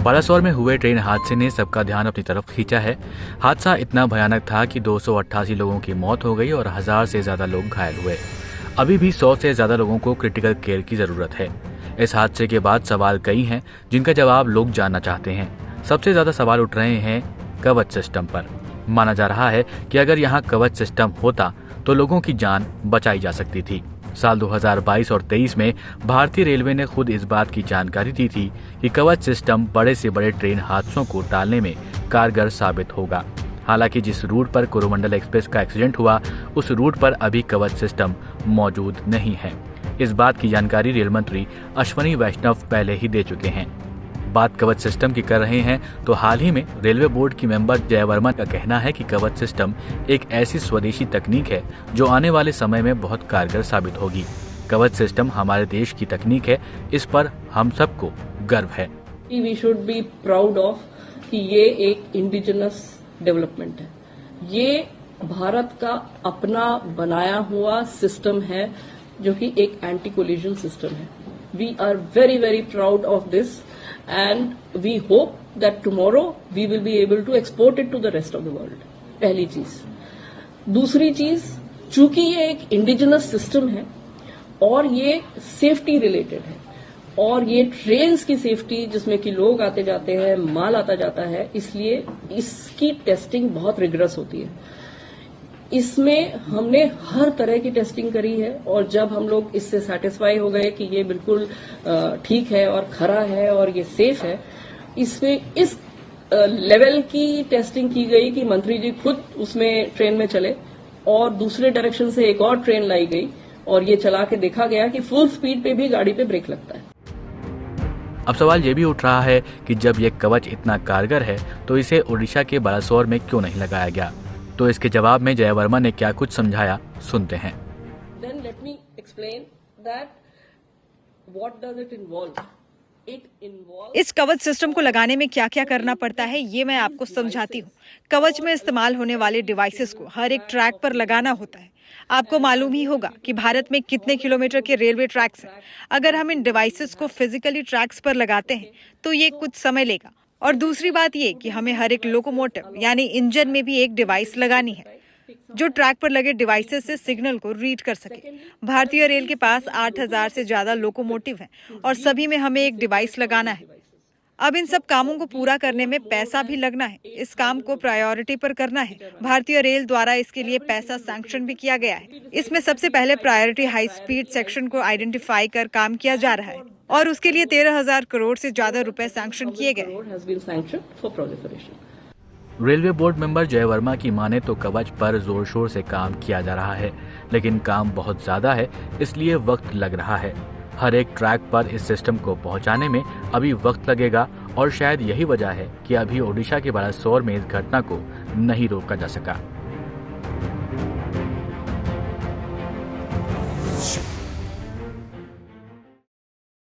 बालासोर में हुए ट्रेन हादसे ने सबका ध्यान अपनी तरफ खींचा है। हादसा इतना भयानक था कि 288 लोगों की मौत हो गई और 1000 से ज्यादा लोग घायल हुए। अभी भी 100 से ज्यादा लोगों को क्रिटिकल केयर की जरूरत है। इस हादसे के बाद सवाल कई हैं जिनका जवाब लोग जानना चाहते हैं। सबसे ज्यादा सवाल उठ रहे हैं कवच सिस्टम पर। माना जा रहा है कि अगर यहाँ कवच सिस्टम होता तो लोगों की जान बचाई जा सकती थी। साल 2022 और 23 में भारतीय रेलवे ने खुद इस बात की जानकारी दी थी कि कवच सिस्टम बड़े से बड़े ट्रेन हादसों को टालने में कारगर साबित होगा। हालांकि जिस रूट पर कोरोमंडल एक्सप्रेस का एक्सीडेंट हुआ उस रूट पर अभी कवच सिस्टम मौजूद नहीं है। इस बात की जानकारी रेल मंत्री अश्विनी वैष्णव पहले ही दे चुके हैं। बात कवच सिस्टम की कर रहे हैं तो हाल ही में रेलवे बोर्ड की मेंबर जय वर्मा का कहना है कि कवच सिस्टम एक ऐसी स्वदेशी तकनीक है जो आने वाले समय में बहुत कारगर साबित होगी। कवच सिस्टम हमारे देश की तकनीक है, इस पर हम सबको गर्व है। We should be proud of कि ये एक इंडिजिनस डेवलपमेंट है। ये भारत का अपना बनाया हुआ सिस्टम है जो कि एक एंटी कोलिजन सिस्टम है। We are very, very proud of this and we hope that tomorrow we will be able to export it to the rest of the world. पहली चीज। दूसरी चीज, चूंकि ये एक इंडिजिनस सिस्टम है और ये सेफ्टी रिलेटेड है और ये ट्रेन्स की सेफ्टी जिसमें कि लोग आते जाते हैं, माल आता जाता है, इसलिए इसकी टेस्टिंग बहुत रिगरस होती है। इसमें हमने हर तरह की टेस्टिंग करी है और जब हम लोग इससे सेटिस्फाई हो गए कि ये बिल्कुल ठीक है और खरा है और ये सेफ है, इसमें इस लेवल की टेस्टिंग की गई कि मंत्री जी खुद उसमें ट्रेन में चले और दूसरे डायरेक्शन से एक और ट्रेन लाई गई और ये चला के देखा गया कि फुल स्पीड पे भी गाड़ी पे ब्रेक लगता है। अब सवाल ये भी उठ रहा है कि जब ये कवच इतना कारगर है तो इसे ओडिशा के बालासोर में क्यों नहीं लगाया गया। तो इसके जवाब में जय वर्मा ने क्या कुछ समझाया, सुनते हैं। Then let me explain that what does it involve? It involves इस कवच सिस्टम को लगाने में क्या क्या करना पड़ता है ये मैं आपको समझाती हूँ। कवच में इस्तेमाल होने वाले डिवाइसेस को हर एक ट्रैक पर लगाना होता है। आपको मालूम ही होगा कि भारत में कितने किलोमीटर के रेलवे ट्रैक्स हैं। अगर हम इन डिवाइसेस को फिजिकली ट्रैक्स पर लगाते हैं तो ये कुछ समय लेगा। और दूसरी बात ये कि हमें हर एक लोकोमोटिव यानी इंजन में भी एक डिवाइस लगानी है जो ट्रैक पर लगे डिवाइसेस से सिग्नल को रीड कर सके। भारतीय रेल के पास 8000 से ज्यादा लोकोमोटिव हैं और सभी में हमें एक डिवाइस लगाना है। अब इन सब कामों को पूरा करने में पैसा भी लगना है। इस काम को प्रायोरिटी पर करना है। भारतीय रेल द्वारा इसके लिए पैसा सैंक्शन भी किया गया है। इसमें सबसे पहले प्रायोरिटी हाई स्पीड सेक्शन को आइडेंटिफाई कर काम किया जा रहा है और उसके लिए 13,000 करोड़ से ज्यादा रुपए सैंक्शन किए गए। रेलवे बोर्ड मेंबर जय वर्मा की माने तो कवच पर जोर शोर से काम किया जा रहा है, लेकिन काम बहुत ज्यादा है, इसलिए वक्त लग रहा है। हर एक ट्रैक पर इस सिस्टम को पहुंचाने में अभी वक्त लगेगा और शायद यही वजह है कि अभी ओडिशा के बालासोर में इस घटना को नहीं रोका जा सका।